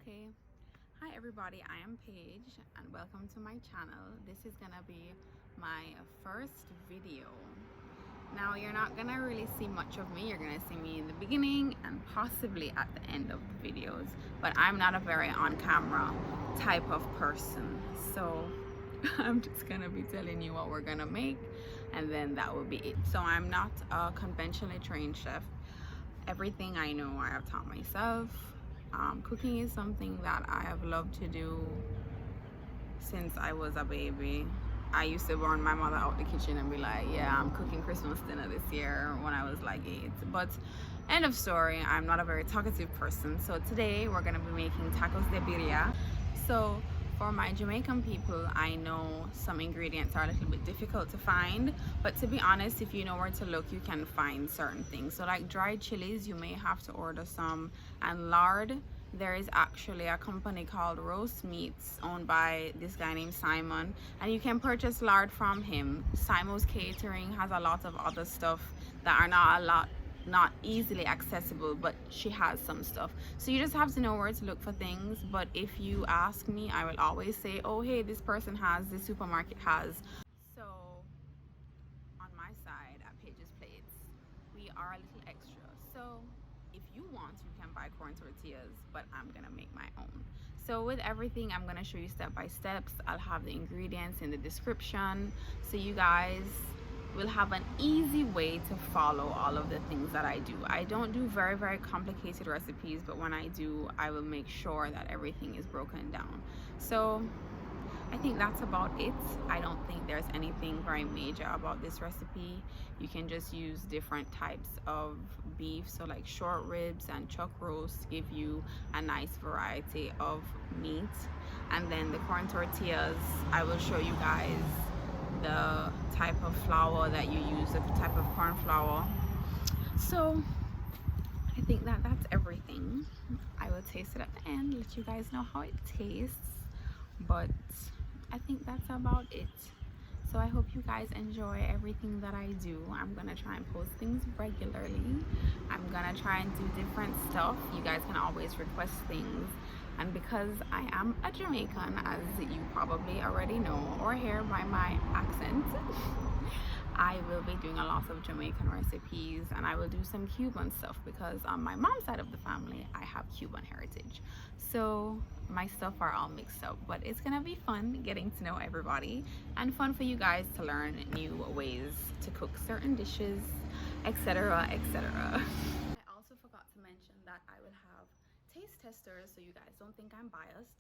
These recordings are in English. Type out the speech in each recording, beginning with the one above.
Okay, hi everybody, I am Paige and welcome to my channel. This is gonna be my first video. Now you're not gonna really see much of me. You're gonna see me in the beginning and possibly at the end of the videos, but I'm not a very on camera type of person, so I'm just gonna be telling you what we're gonna make and then that will be it. So I'm not a conventionally trained chef. Everything I know I have taught myself. Cooking is something that I have loved to do since I was a baby. I used to burn my mother out the kitchen and be like, yeah, I'm cooking Christmas dinner this year when I was like 8. But end of story, I'm not a very talkative person. So today we're gonna be making tacos de birria. So for my Jamaican people, I know some ingredients are a little bit difficult to find, but to be honest, if you know where to look, you can find certain things. So like dried chilies, you may have to order some, and lard. There is actually a company called Roast Meats owned by this guy named Simon, and you can purchase lard from him. Simon's Catering has a lot of other stuff that are not easily accessible, but she has some stuff, so you just have to know where to look for things. But if you ask me, I will always say, oh hey, this person has, this supermarket has. So on my side at Paige's Plates, we are a little extra, so if you want, you can buy corn tortillas, but I'm gonna make my own. So with everything, I'm gonna show you step by steps. I'll have the ingredients in the description, so you guys will have an easy way to follow all of the things that I do. I don't do very complicated recipes, but when I do, I will make sure that everything is broken down. So I think that's about it. I don't think there's anything very major about this recipe. You can just use different types of beef, so like short ribs and chuck roast give you a nice variety of meat. And then the corn tortillas, I will show you guys the type of flour that you use, the type of corn flour. So I think that that's everything. I will taste it at the end, let you guys know how it tastes, but I think that's about it. So I hope you guys enjoy everything that I do. I'm gonna try and post things regularly. I'm gonna try and do different stuff. You guys can always request things, and because I am a Jamaican, as you probably already know or hear by my accent, I will be doing a lot of Jamaican recipes, and I will do some Cuban stuff because on my mom's side of the family I have Cuban heritage, so my stuff are all mixed up. But it's gonna be fun getting to know everybody and fun for you guys to learn new ways to cook certain dishes, etc, etc. I also forgot to mention that I will have taste testers, so you guys don't think I'm biased.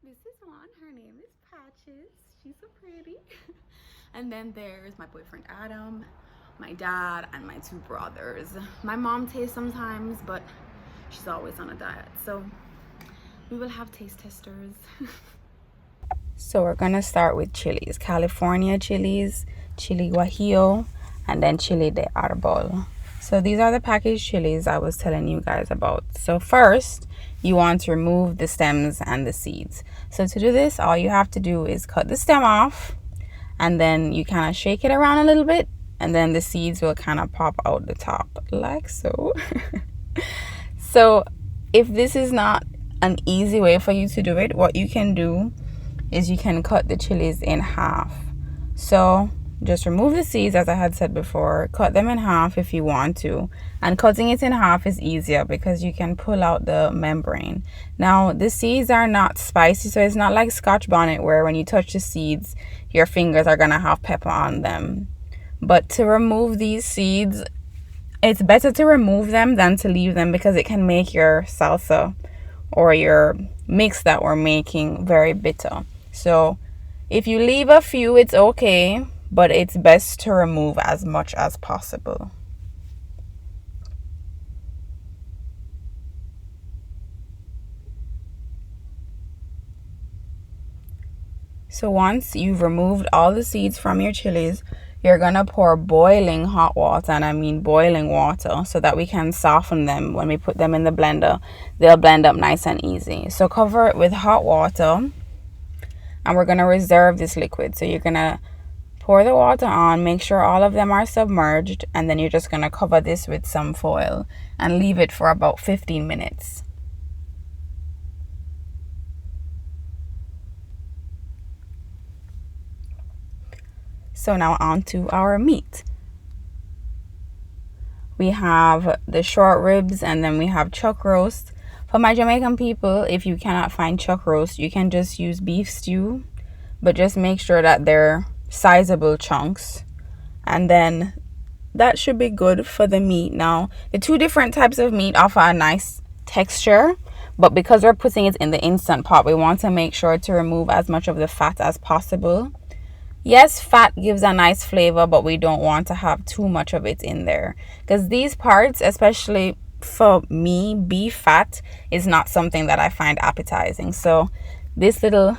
This is one, her name is Patches, she's so pretty. And then there's my boyfriend Adam, my dad, and my 2 brothers. My mom tastes sometimes, but she's always on a diet, so we will have taste testers. So we're gonna start with chilies. California chilies, chili guajillo, and then chili de arbol. So these are the packaged chilies I was telling you guys about. So first, you want to remove the stems and the seeds. So to do this, all you have to do is cut the stem off, and then you kind of shake it around a little bit, and then the seeds will kind of pop out the top like so. So if this is not an easy way for you to do it, what you can do is you can cut the chilies in half. So just remove the seeds, as I had said before, cut them in half if you want to, and cutting it in half is easier because you can pull out the membrane. Now the seeds are not spicy, so it's not like Scotch bonnet where when you touch the seeds your fingers are gonna have pepper on them. But to remove these seeds, it's better to remove them than to leave them, because it can make your salsa or your mix that we're making very bitter. So if you leave a few, it's okay, but it's best to remove as much as possible. So once you've removed all the seeds from your chilies, you're gonna pour boiling hot water, and I mean boiling water, so that we can soften them. When we put them in the blender, they'll blend up nice and easy. So cover it with hot water, and we're gonna reserve this liquid. So you're gonna pour the water on, make sure all of them are submerged, and then you're just gonna cover this with some foil and leave it for about 15 minutes. So now on to our meat. We have the short ribs, and then we have chuck roast. For my Jamaican people, if you cannot find chuck roast, you can just use beef stew, but just make sure that they're sizable chunks, and then that should be good for the meat. Now, the two different types of meat offer a nice texture, but because we're putting it in the Instant Pot, we want to make sure to remove as much of the fat as possible. Yes, fat gives a nice flavor, but we don't want to have too much of it in there, because these parts, especially for me, beef fat is not something that I find appetizing. So this little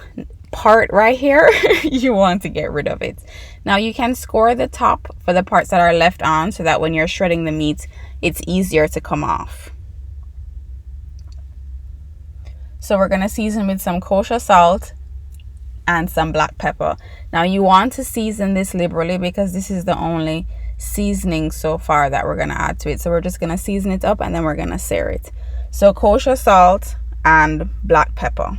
part right here, you want to get rid of it. Now you can score the top for the parts that are left on, so that when you're shredding the meat, it's easier to come off. So we're going to season with some kosher salt and some black pepper. Now you want to season this liberally, because this is the only seasoning so far that we're going to add to it. So we're just going to season it up, and then we're going to sear it. So kosher salt and black pepper.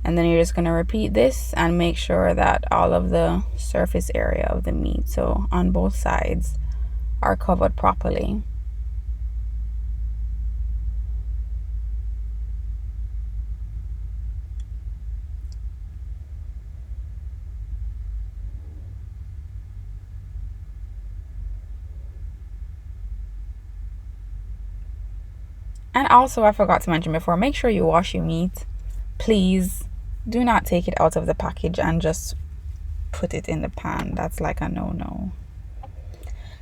And then you're just going to repeat this and make sure that all of the surface area of the meat, so on both sides, are covered properly. And also, I forgot to mention before, make sure you wash your meat. Please do not take it out of the package and just put it in the pan. That's like a no-no.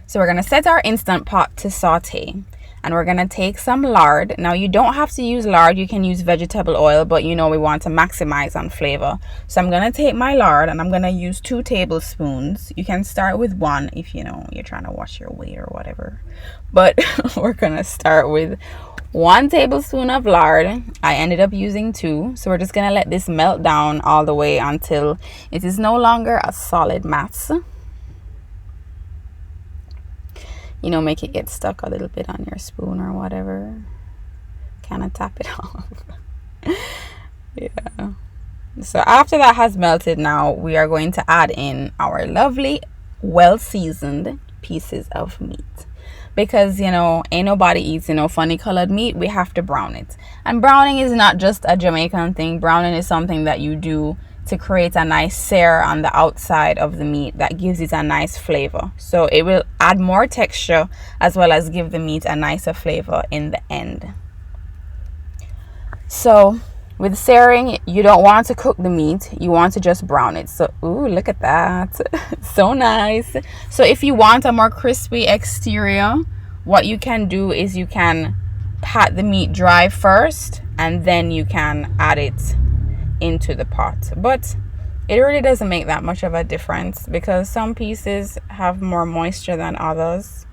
So we're going to set our Instant Pot to saute, and we're going to take some lard. Now you don't have to use lard, you can use vegetable oil, but you know we want to maximize on flavor. So I'm going to take my lard, and I'm going to use 2 tablespoons. You can start with 1 if you know you're trying to watch your weight or whatever, but we're going to start with 1 tablespoon of lard. I ended up using 2. So we're just going to let this melt down all the way until it is no longer a solid mass. You know, make it get stuck a little bit on your spoon or whatever. Kind of tap it off. Yeah. So after that has melted, now we are going to add in our lovely, well-seasoned pieces of meat. Because, you know, ain't nobody eats, you know, funny colored meat. We have to brown it. And browning is not just a Jamaican thing. Browning is something that you do to create a nice sear on the outside of the meat that gives it a nice flavor. So it will add more texture as well as give the meat a nicer flavor in the end. So with searing, you don't want to cook the meat, you want to just brown it. So ooh, look at that. So nice. So if you want a more crispy exterior, what you can do is you can pat the meat dry first, and then you can add it into the pot. But it really doesn't make that much of a difference, because some pieces have more moisture than others.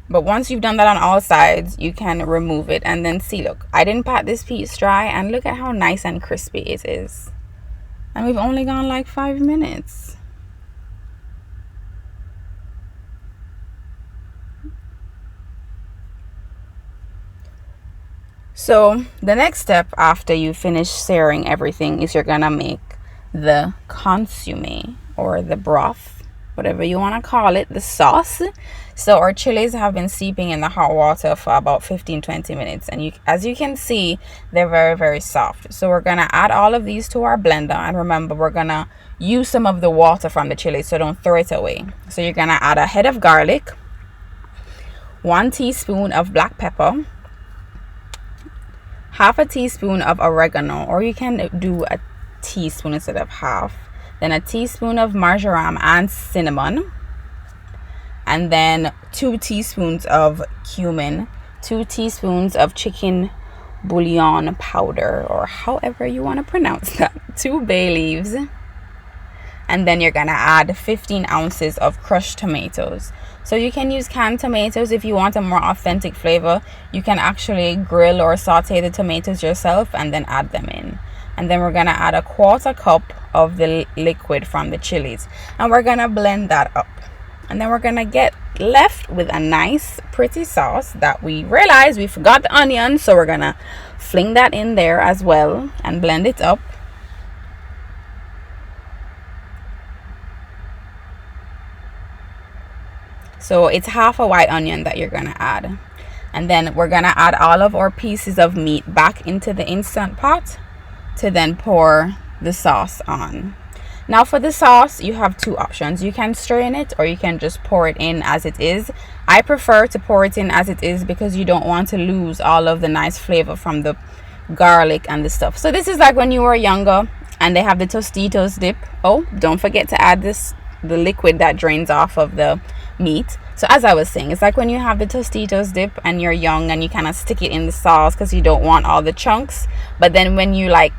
But once you've done that on all sides, you can remove it. And then see, look, I didn't pat this piece dry, and look at how nice and crispy it is. And we've only gone like 5 minutes. So the next step after you finish searing everything is you're gonna make the consomme, or the broth, whatever you want to call it, the sauce. So our chilies have been steeping in the hot water for about 15-20 minutes, and as you can see, they're very, very soft. So we're gonna add all of these to our blender, and remember, we're gonna use some of the water from the chili, so don't throw it away. So you're gonna add a head of garlic, 1 teaspoon of black pepper, half a teaspoon of oregano, or you can do a teaspoon instead of half, then a teaspoon of marjoram and cinnamon, and then 2 teaspoons of cumin, 2 teaspoons of chicken bouillon powder, or however you want to pronounce that, 2 bay leaves, and then you're gonna add 15 ounces of crushed tomatoes. So you can use canned tomatoes if you want a more authentic flavor. You can actually grill or saute the tomatoes yourself and then add them in. And then we're gonna add a 1/4 cup of the liquid from the chilies, and we're gonna blend that up. And then we're gonna get left with a nice pretty sauce that we realized we forgot the onion, so we're gonna fling that in there as well and blend it up. So it's half a white onion that you're gonna add, and then we're gonna add all of our pieces of meat back into the Instant Pot to then pour the sauce on. Now for the sauce, you have two options. You can strain it or you can just pour it in as it is. I prefer to pour it in as it is because you don't want to lose all of the nice flavor from the garlic and the stuff. So this is like when you were younger and they have the Tostitos dip. Oh, don't forget to add the liquid that drains off of the meat. So as I was saying, it's like when you have the Tostitos dip and you're young and you kind of stick it in the sauce because you don't want all the chunks. But then when you like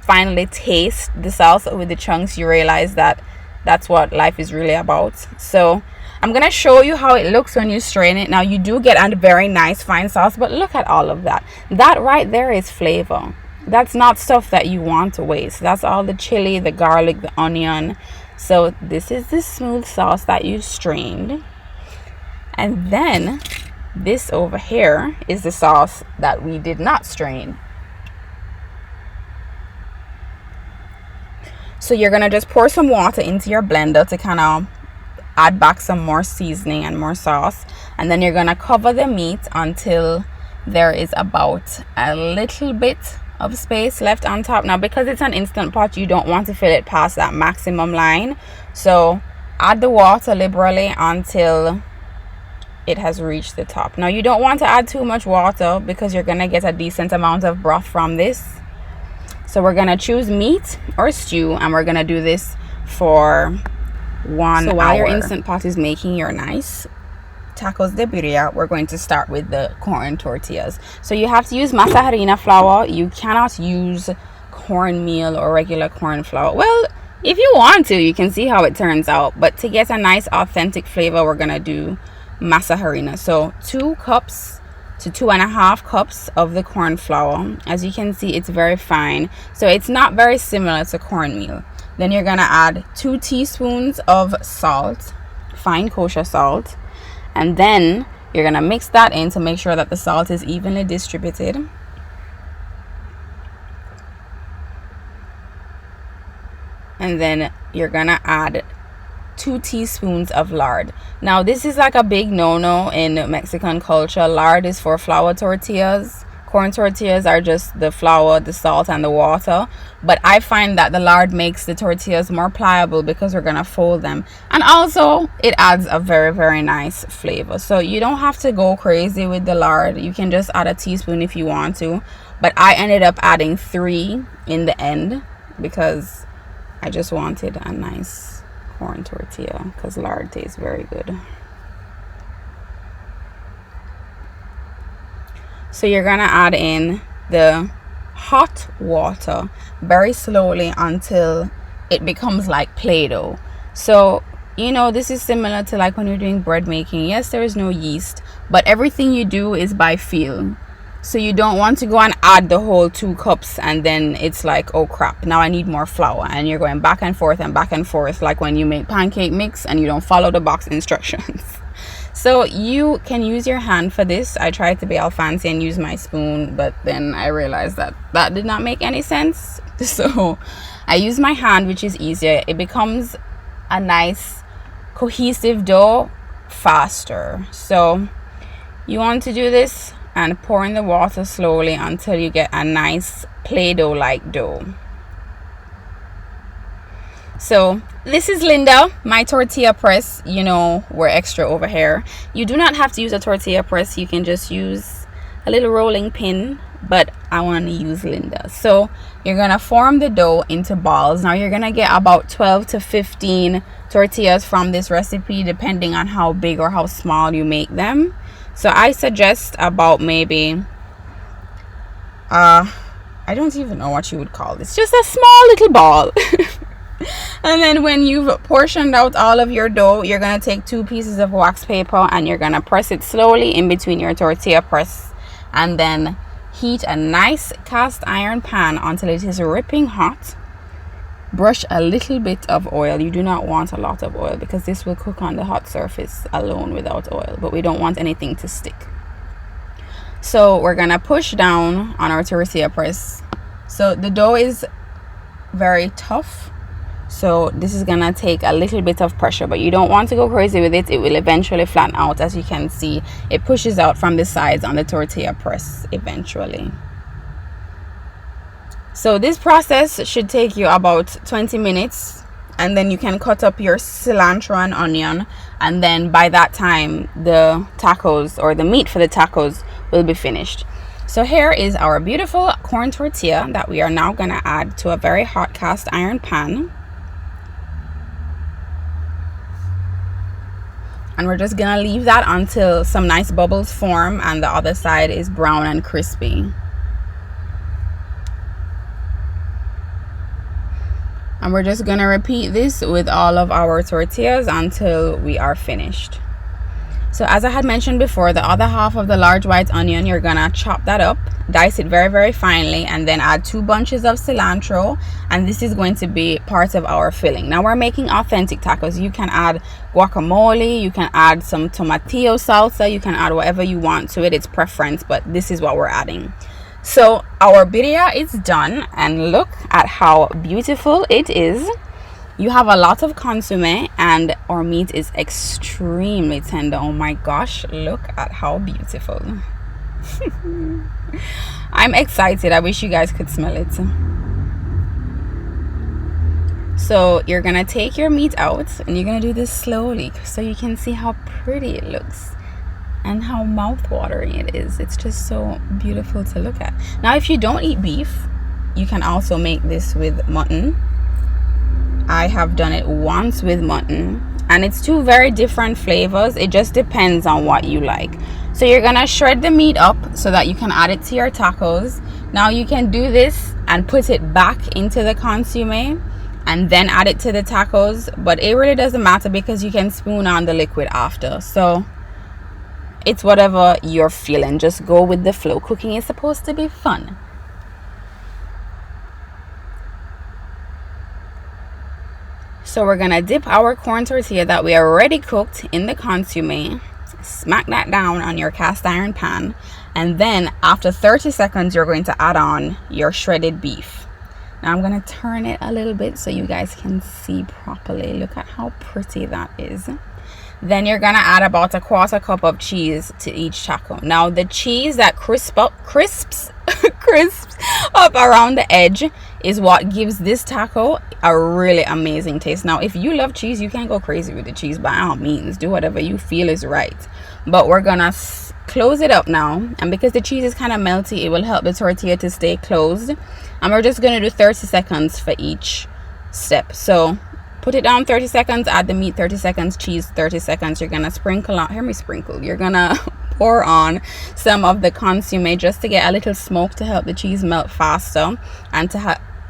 finally taste the sauce with the chunks, you realize that that's what life is really about. So I'm gonna show you how it looks when you strain it. Now you do get a very nice fine sauce, but look at all of that. That right there is flavor. That's not stuff that you want to waste. That's all the chili, the garlic, the onion. So this is the smooth sauce that you strained, and then this over here is the sauce that we did not strain. So you're gonna just pour some water into your blender to kind of add back some more seasoning and more sauce, and then you're gonna cover the meat until there is about a little bit of space left on top. Now because it's an Instant Pot, you don't want to fill it past that maximum line, so add the water liberally until it has reached the top. Now you don't want to add too much water because you're gonna get a decent amount of broth from this. So we're gonna choose meat or stew, and we're gonna do this for 1 hour. So while your Instant Pot is making your nice Tacos De Birria, we're going to start with the corn tortillas. So you have to use masa harina flour. You cannot use cornmeal or regular corn flour. Well, if you want to, you can see how it turns out, but to get a nice authentic flavor, we're gonna do masa harina. So 2 cups to 2.5 cups of the corn flour. As you can see, it's very fine, so it's not very similar to cornmeal. Then you're gonna add 2 teaspoons of salt, fine kosher salt, and then you're gonna mix that in to make sure that the salt is evenly distributed. And then you're gonna add 2 teaspoons of lard. Now this is like a big no-no in Mexican culture. Lard is for flour tortillas. Corn tortillas are just the flour, the salt, and the water. But I find that the lard makes the tortillas more pliable because we're gonna fold them, and also it adds a very, very nice flavor. So you don't have to go crazy with the lard. You can just add a teaspoon if you want to, but I ended up adding 3 in the end because I just wanted a nice corn tortilla because lard tastes very good. So you're gonna add in the hot water very slowly until it becomes like Play-Doh. So you know, this is similar to like when you're doing bread making. Yes, there is no yeast, but everything you do is by feel. So you don't want to go and add the whole 2 cups and then it's like, oh crap, now I need more flour, and you're going back and forth like when you make pancake mix and you don't follow the box instructions. So you can use your hand for this. I tried to be all fancy and use my spoon, but then I realized that that did not make any sense. So I use my hand, which is easier. It becomes a nice cohesive dough faster. So you want to do this and pour in the water slowly until you get a nice Play-Doh like dough. So this is Linda, my tortilla press. You know, we're extra over here. You do not have to use a tortilla press. You can just use a little rolling pin, but I want to use Linda. So you're gonna form the dough into balls. Now you're gonna get about 12 to 15 tortillas from this recipe, depending on how big or how small you make them. So I suggest about maybe I don't even know what you would call this, just a small little ball. And then when you've portioned out all of your dough, you're going to take 2 pieces of wax paper and you're going to press it slowly in between your tortilla press, and then heat a nice cast iron pan until it is ripping hot. brush a little bit of oil. You do not want a lot of oil because this will cook on the hot surface alone without oil, but we don't want anything to stick. So we're gonna push down on our tortilla press. So the dough is very tough, so this is gonna take a little bit of pressure, but you don't want to go crazy with it. It will eventually flatten out. As you can see, it pushes out from the sides on the tortilla press eventually. So this process should take you about 20 minutes, and then you can cut up your cilantro and onion, and then by that time the tacos, or the meat for the tacos, will be finished. So here is our beautiful corn tortilla that we are now going to add to a very hot cast iron pan. And we're just going to leave that until some nice bubbles form and the other side is brown and crispy. And we're just going to repeat this with all of our tortillas until we are finished. So as I had mentioned before, the other half of the large white onion, you're gonna chop that up, dice it very, very finely, and then add 2 bunches of cilantro, and this is going to be part of our filling. Now we're making authentic tacos. You can add guacamole, you can add some tomatillo salsa, you can add whatever you want to it. It's preference, but this is what we're adding. So our birria is done, and look at how beautiful it is. You have a lot of consomme, and our meat is extremely tender. Oh my gosh, look at how beautiful. I'm excited. I wish you guys could smell it. So you're gonna take your meat out, and you're gonna do this slowly so you can see how pretty it looks and how mouth-watering it is. It's just so beautiful to look at. Now if you don't eat beef, you can also make this with mutton. I have done it once with mutton, and it's 2 very different flavors. It just depends on what you like. So you're gonna shred the meat up so that you can add it to your tacos. Now you can do this and put it back into the consomme and then add it to the tacos, but it really doesn't matter because you can spoon on the liquid after. So it's whatever you're feeling. Just go with the flow. Cooking is supposed to be fun. So we're gonna dip our corn tortilla that we already cooked in the consomme, smack that down on your cast iron pan, and then after 30 seconds you're going to add on your shredded beef. Now I'm gonna turn it a little bit so you guys can see properly. Look at how pretty that is. Then you're gonna add about 1/4 cup of cheese to each taco. Now the cheese that crisps up around the edge is what gives this taco a really amazing taste. Now if you love cheese, you can go crazy with the cheese. By all means, do whatever you feel is right, but we're gonna close it up now, and because the cheese is kind of melty, it will help the tortilla to stay closed. And we're just gonna do 30 seconds for each step. So put it down 30 seconds, add the meat 30 seconds, cheese 30 seconds. You're gonna sprinkle on, hear me sprinkle, you're gonna pour on some of the consomme just to get a little smoke to help the cheese melt faster and to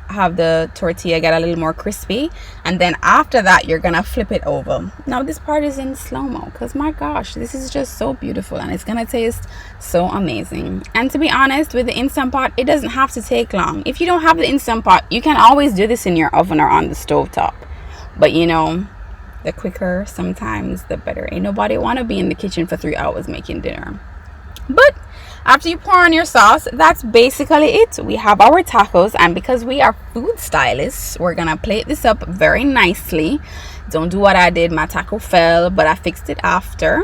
have the tortilla get a little more crispy. And then after that you're gonna flip it over. Now this part is in slow-mo because my gosh, this is just so beautiful and it's gonna taste so amazing. And to be honest, with the Instant Pot, it doesn't have to take long. If you don't have the Instant Pot, you can always do this in your oven or on the stove top. But you know, the quicker sometimes the better. Ain't nobody want to be in the kitchen for 3 hours making dinner. But after you pour on your sauce, that's basically it. We have our tacos, and because we are food stylists, we're gonna plate this up very nicely. Don't do what I did. My taco fell, but I fixed it after.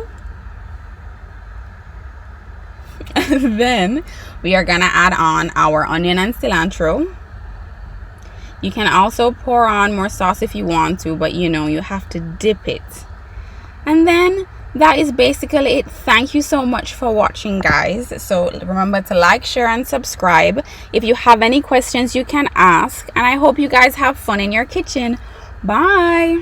Then we are gonna add on our onion and cilantro. You can also pour on more sauce if you want to, but you know, you have to dip it. And then that is basically it. Thank you so much for watching, guys. So remember to like, share, and subscribe. If you have any questions, you can ask. And I hope you guys have fun in your kitchen. Bye.